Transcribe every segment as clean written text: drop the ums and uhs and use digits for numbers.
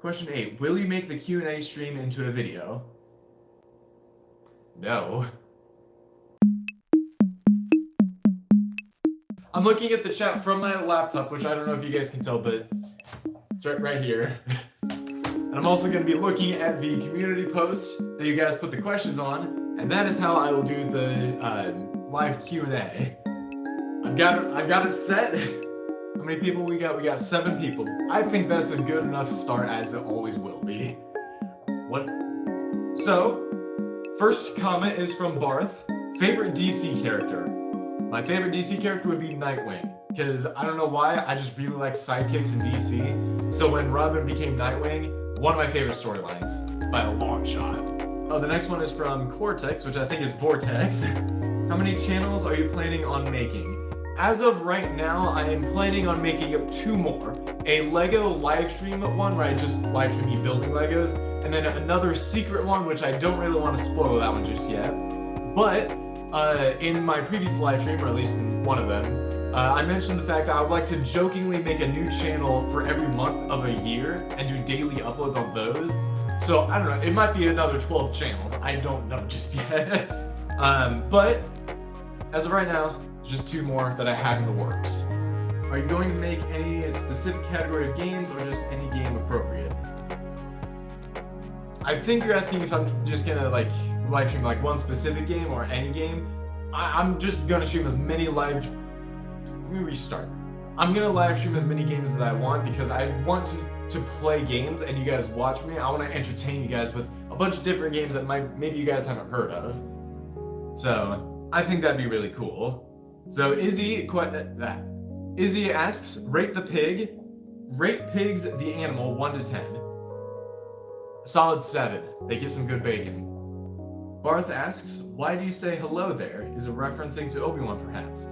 Question 8. Will you make the Q&A stream into a video? No. I'm looking at the chat from my laptop, which I don't know if you guys can tell, but it's right here. And I'm also going to be looking at the community post that you guys put the questions on, and that is how I will do the live Q&A. I've got it set. How many people we got? We got 7 people. I think that's a good enough start, as it always will be. What? So, first comment is from Barth. Favorite DC character? My favorite DC character would be Nightwing, because I don't know why, I just really like sidekicks in DC. So when Robin became Nightwing, one of my favorite storylines, by a long shot. Oh, the next one is from Cortex, which I think is Vortex. How many channels are you planning on making? As of right now, I am planning on making up 2 more. A Lego live stream one where I just live stream me building Legos, and then another secret one, which I don't really want to spoil that one just yet. But in my previous live stream, or at least in one of them, I mentioned the fact that I would like to jokingly make a new channel for every month of a year and do daily uploads on those. So, I don't know, it might be another 12 channels. I don't know just yet. But as of right now, just 2 more that I have in the works. Are you going to make any specific category of games or just any game appropriate? I think you're asking if I'm just gonna like live stream like one specific game or any game. I'm just gonna stream as many Let me restart. I'm gonna live stream as many games as I want because I want to play games and you guys watch me. I want to entertain you guys with a bunch of different games that maybe you guys haven't heard of. So I think that'd be really cool. So Izzy asks, rate pigs the animal 1 to 10. Solid 7. They get some good bacon. Barth asks, why do you say hello there? Is it referencing to Obi-Wan perhaps?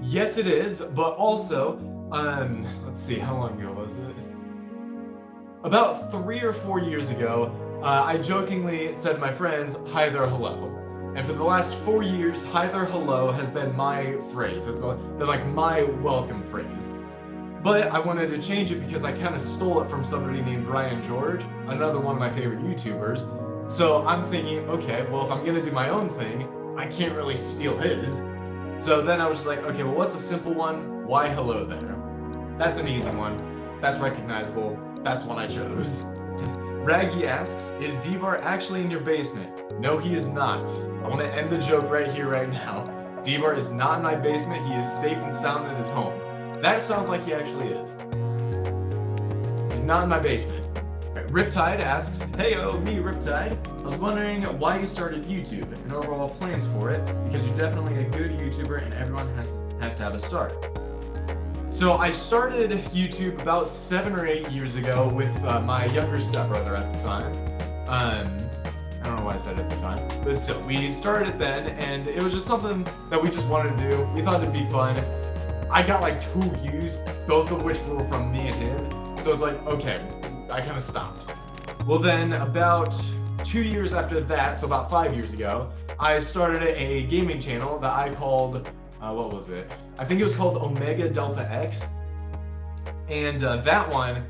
Yes it is, but also, let's see, how long ago was it? About 3 or 4 years ago, I jokingly said to my friends, hi there, hello. And for the last 4 years, hi there, hello has been my phrase. It's been like my welcome phrase. But I wanted to change it because I kind of stole it from somebody named Ryan George, another one of my favorite YouTubers. So I'm thinking, okay, well if I'm gonna do my own thing, I can't really steal his. So then I was just like, okay, well what's a simple one? Why hello there? That's an easy one. That's recognizable. That's one I chose. Raggy asks, is D-Bar actually in your basement? No, he is not. I want to end the joke right here, right now. D-Bar is not in my basement. He is safe and sound in his home. That sounds like he actually is. He's not in my basement. Right, Riptide asks, hey-o, me Riptide. I was wondering why you started YouTube and overall plans for it, because you're definitely a good YouTuber and everyone has to have a start. So I started YouTube about 7 or 8 years ago with my younger stepbrother at the time. I don't know why I said at the time, but still, we started it then, and it was just something that we just wanted to do. We thought it'd be fun. I got like 2 views, both of which were from me and him. So it's like, okay, I kind of stopped. Well then, about 2 years after that, so about 5 years ago, I started a gaming channel that I called, what was it? I think it was called Omega Delta X. And that one,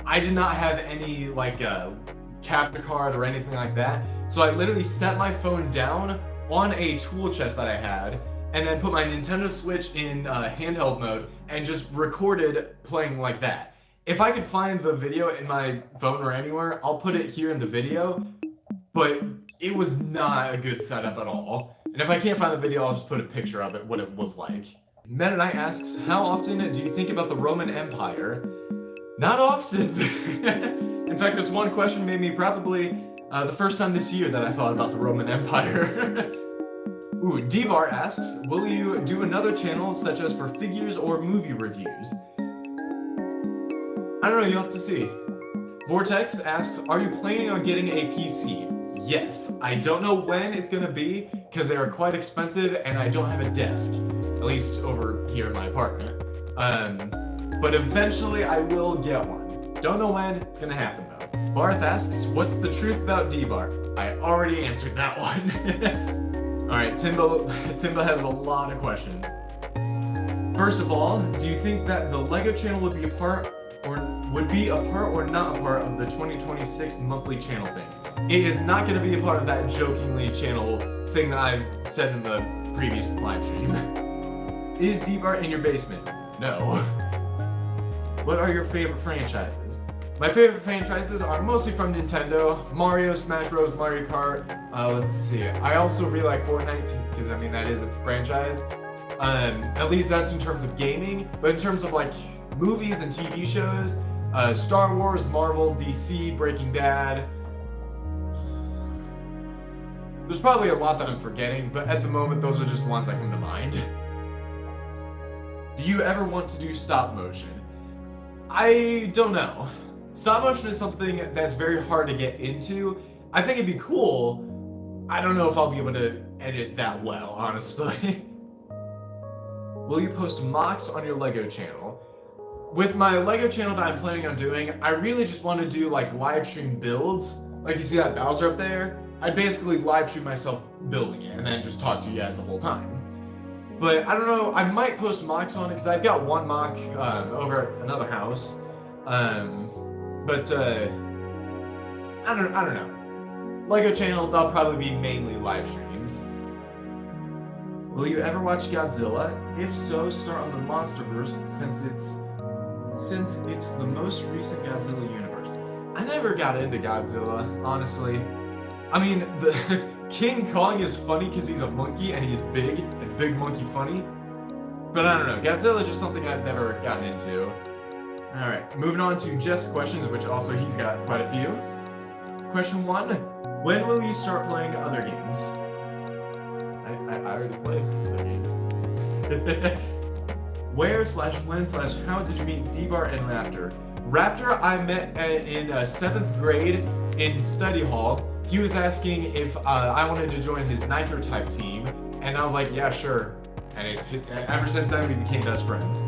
I did not have any like capture card or anything like that. So I literally set my phone down on a tool chest that I had and then put my Nintendo Switch in handheld mode and just recorded playing like that. If I could find the video in my phone or anywhere, I'll put it here in the video, but it was not a good setup at all. And if I can't find the video, I'll just put a picture of it, what it was like. Meta Knight asks, how often do you think about the Roman Empire? Not often. In fact, this one question made me probably the first time this year that I thought about the Roman Empire. Ooh, D-Bar asks, will you do another channel such as for figures or movie reviews? I don't know, you'll have to see. Vortex asks, are you planning on getting a PC? Yes. I don't know when it's gonna be, because they are quite expensive and I don't have a desk. At least over here in my apartment. But eventually I will get one. Don't know when, it's gonna happen though. Barth asks, what's the truth about D-Bar? I already answered that one. Alright, Timbo has a lot of questions. First of all, do you think that the LEGO channel would be a part or would be a part or not a part of the 2026 monthly channel thing. It is not going to be a part of that jokingly channel thing that I've said in the previous live stream. Is D-Bart in your basement? No. What are your favorite franchises? My favorite franchises are mostly from Nintendo: Mario, Smash Bros, Mario Kart. Let's see. I also really like Fortnite because I mean that is a franchise. At least that's in terms of gaming. But in terms of like movies and TV shows, Star Wars, Marvel, DC, Breaking Bad. There's probably a lot that I'm forgetting, but at the moment those are just the ones that come to mind. Do you ever want to do stop motion? I don't know. Stop motion is something that's very hard to get into. I think it'd be cool. I don't know if I'll be able to edit that well, honestly. Will you post mocks on your LEGO channel? With my LEGO channel that I'm planning on doing, I really just want to do like live stream builds. Like you see that Bowser up there? I'd basically live stream myself building it and then just talk to you guys the whole time. But I don't know, I might post mocks on it because I've got one mock over at another house. I don't know. LEGO channel, they'll probably be mainly live streams. Will you ever watch Godzilla? If so, start on the MonsterVerse since it's the most recent Godzilla universe. I never got into Godzilla, honestly. I mean, the King Kong is funny because he's a monkey and he's big, and big monkey funny. But I don't know, Godzilla is just something I've never gotten into. Alright, moving on to Jeff's questions, which also he's got quite a few. Question 1, when will you start playing other games? I already play other games. Where/when/how did you meet D-Bart and Raptor? Raptor I met in 7th grade in study hall. He was asking if I wanted to join his Nitro type team, and I was like, yeah, sure. And ever since then we became best friends.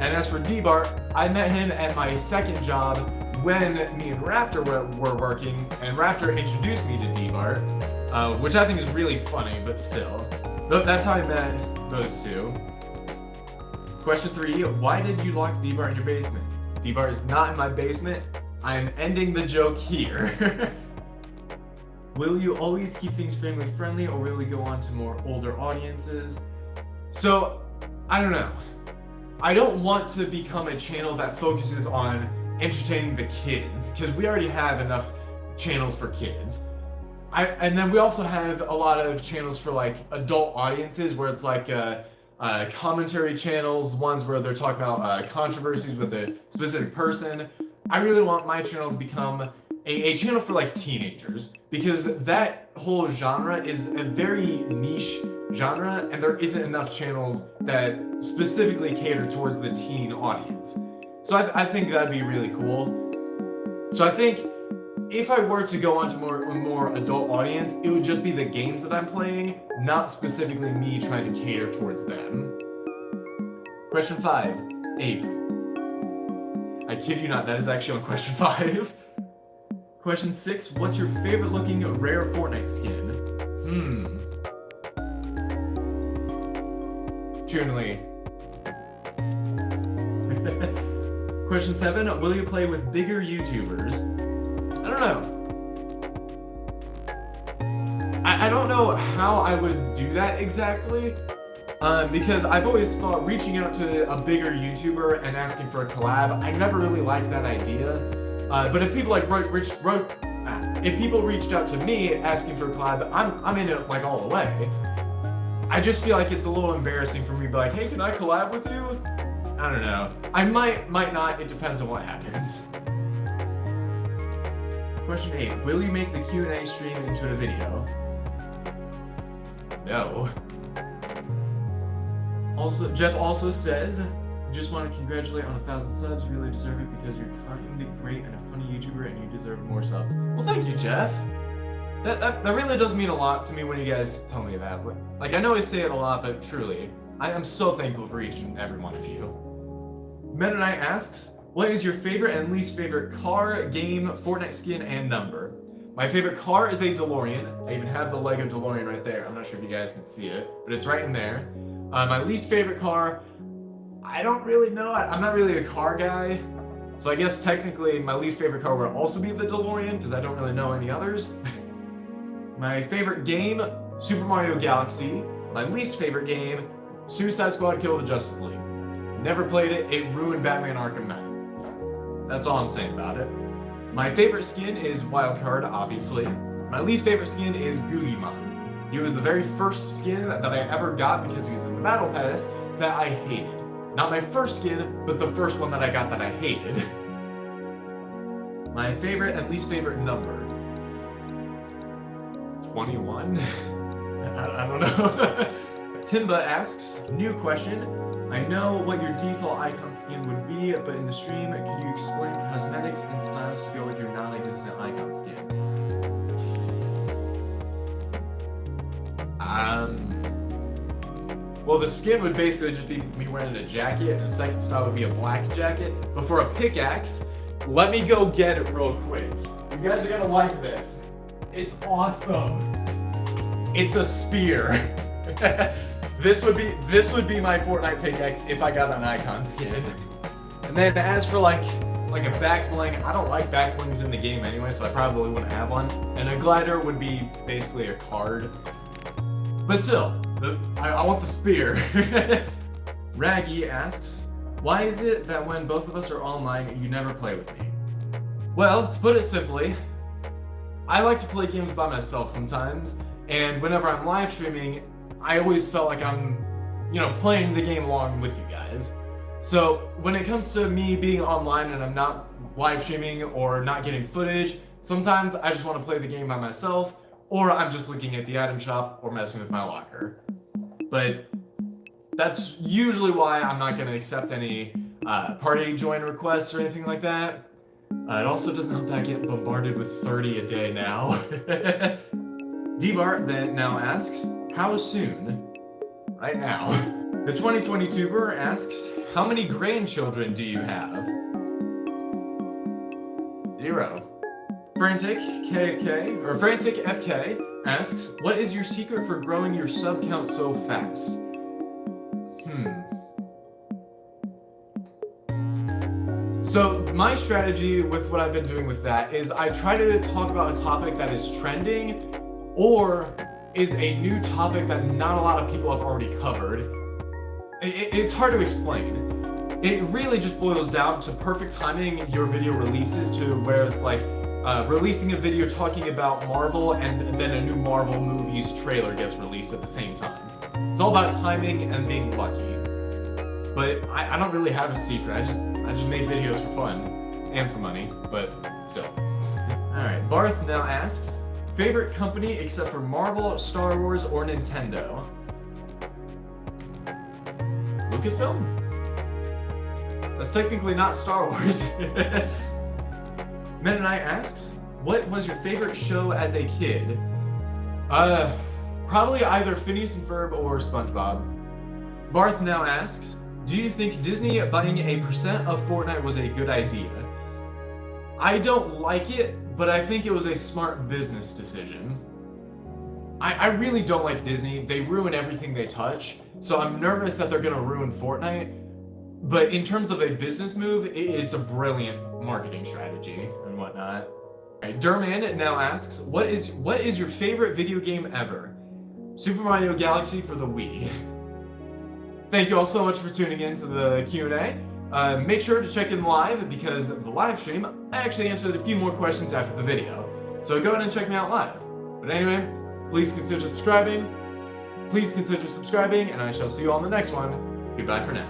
And as for D-Bart, I met him at my second job when me and Raptor were working, and Raptor introduced me to D-Bart, which I think is really funny, but still. That's how I met those two. Question 3, why did you lock D-Bart in your basement? D-Bart is not in my basement. I am ending the joke here. Will you always keep things family friendly, or will we go on to more older audiences? So, I don't know. I don't want to become a channel that focuses on entertaining the kids, because we already have enough channels for kids. And then we also have a lot of channels for like adult audiences where it's like commentary channels, ones where they're talking about controversies with a specific person. I really want my channel to become a channel for like teenagers, because that whole genre is a very niche genre and there isn't enough channels that specifically cater towards the teen audience. So I think that'd be really cool. So I think if I were to go on to a more adult audience, it would just be the games that I'm playing, not specifically me trying to cater towards them. Question 5, Ape. I kid you not, that is actually on question 5. Question 6, what's your favorite looking rare Fortnite skin? Chun-Li. Question 7, will you play with bigger YouTubers? I don't know. I don't know how I would do that exactly, because I've always thought reaching out to a bigger YouTuber and asking for a collab, I never really liked that idea. But if people like if people reached out to me asking for a collab, I'm in it like all the way. I just feel like it's a little embarrassing for me to be like, hey, can I collab with you? I don't know. I might not, it depends on what happens. Question 8, will you make the Q&A stream into a video? No. Also, Jeff also says, just want to congratulate on 1,000 subs. You really deserve it because you're kind, great, and a funny YouTuber, and you deserve more subs. Well, thank you, Jeff. That really does mean a lot to me when you guys tell me that. Like, I know I say it a lot, but truly, I am so thankful for each and every one of you. Mennonite asks, what is your favorite and least favorite car, game, Fortnite skin, and number? My favorite car is a DeLorean. I even have the Lego DeLorean right there. I'm not sure if you guys can see it, but it's right in there. My least favorite car, I don't really know. I'm not really a car guy. So I guess technically my least favorite car would also be the DeLorean, because I don't really know any others. My favorite game, Super Mario Galaxy. My least favorite game, Suicide Squad Kill the Justice League. Never played it, it ruined Batman Arkham Knight. That's all I'm saying about it. My favorite skin is Wildcard, obviously. My least favorite skin is Googieman. He was the very first skin that I ever got because he was in the Battle Pass that I hated. Not my first skin, but the first one that I got that I hated. My favorite and least favorite number. 21? I don't know. Timba asks, new question. I know what your default icon skin would be, but in the stream, could you explain cosmetics and styles to go with your non-existent icon skin? Well, the skin would basically just be me wearing a jacket, and the second style would be a black jacket. But for a pickaxe, let me go get it real quick. You guys are gonna like this. It's awesome. It's a spear. This would be my Fortnite pickaxe if I got an icon skin. And then as for like a back bling, I don't like back blings in the game anyway, so I probably wouldn't have one. And a glider would be basically a card. But still, I want the spear. Raggy asks, why is it that when both of us are online, you never play with me? Well, to put it simply, I like to play games by myself sometimes, and whenever I'm live streaming, I always felt like I'm, playing the game along with you guys. So when it comes to me being online and I'm not live streaming or not getting footage, sometimes I just want to play the game by myself, or I'm just looking at the item shop or messing with my locker. But that's usually why I'm not going to accept any party join requests or anything like that. It also doesn't help that I get bombarded with 30 a day now. D-Bart then now asks, how soon? Right now. The 2020 tuber asks, how many grandchildren do you have? 0. Frantic FK asks, what is your secret for growing your sub count so fast? So my strategy with what I've been doing with that is I try to talk about a topic that is trending or is a new topic that not a lot of people have already covered. It's hard to explain. It really just boils down to perfect timing your video releases to where it's like releasing a video talking about Marvel and then a new Marvel movie's trailer gets released at the same time. It's all about timing and being lucky. But I don't really have a secret. I just made videos for fun and for money, but still. Alright, Barth now asks, favorite company except for Marvel, Star Wars, or Nintendo? Lucasfilm? That's technically not Star Wars. Mennonite asks, what was your favorite show as a kid? Probably either Phineas and Ferb or SpongeBob. Barth now asks, do you think Disney buying a % of Fortnite was a good idea? I don't like it, but I think it was a smart business decision. I really don't like Disney. They ruin everything they touch, so I'm nervous that they're gonna ruin Fortnite. But in terms of a business move, it's a brilliant marketing strategy and whatnot. Alright, Durman now asks, what is your favorite video game ever? Super Mario Galaxy for the Wii. Thank you all so much for tuning in to the Q&A. Make sure to check in live because the live stream, I actually answered a few more questions after the video. So go ahead and check me out live. But anyway, please consider subscribing, and I shall see you all in the next one. Goodbye for now.